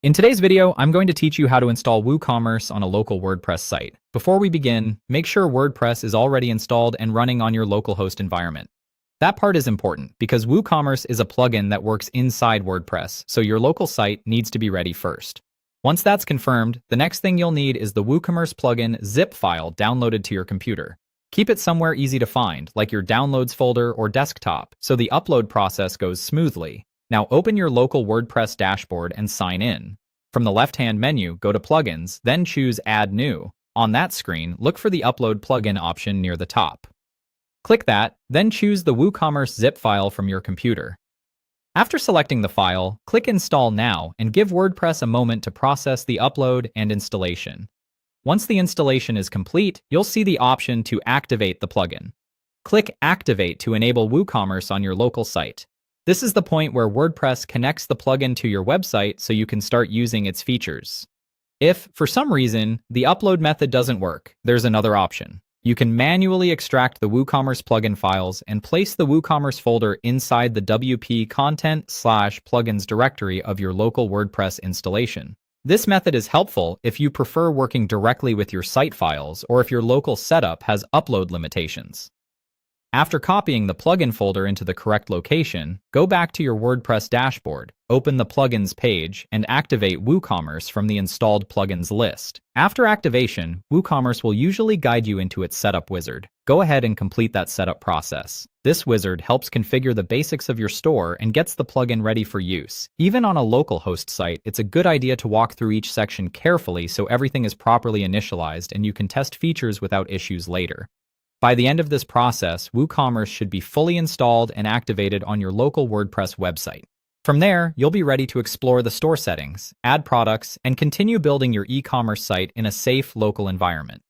In today's video, I'm going to teach you how to install WooCommerce on a local WordPress site. Before we begin, make sure WordPress is already installed and running on your localhost environment. That part is important because WooCommerce is a plugin that works inside WordPress, so your local site needs to be ready first. Once that's confirmed, the next thing you'll need is the WooCommerce plugin zip file downloaded to your computer. Keep it somewhere easy to find, like your Downloads folder or desktop, so the upload process goes smoothly. Now open your local WordPress dashboard and sign in. From the left-hand menu, go to Plugins, then choose Add New. On that screen, look for the Upload plugin option near the top. Click that, then choose the WooCommerce zip file from your computer. After selecting the file, click Install Now and give WordPress a moment to process the upload and installation. Once the installation is complete, you'll see the option to activate the plugin. Click Activate to enable WooCommerce on your local site. This is the point where WordPress connects the plugin to your website so you can start using its features. If, for some reason, the upload method doesn't work, there's another option. You can manually extract the WooCommerce plugin files and place the WooCommerce folder inside the WP content/plugins directory of your local WordPress installation. This method is helpful if you prefer working directly with your site files or if your local setup has upload limitations. After copying the plugin folder into the correct location, go back to your WordPress dashboard, open the Plugins page, and activate WooCommerce from the installed plugins list. After activation, WooCommerce will usually guide you into its setup wizard. Go ahead and complete that setup process. This wizard helps configure the basics of your store and gets the plugin ready for use. Even on a localhost site, it's a good idea to walk through each section carefully so everything is properly initialized and you can test features without issues later. By the end of this process, WooCommerce should be fully installed and activated on your local WordPress website. From there, you'll be ready to explore the store settings, add products, and continue building your e-commerce site in a safe local environment.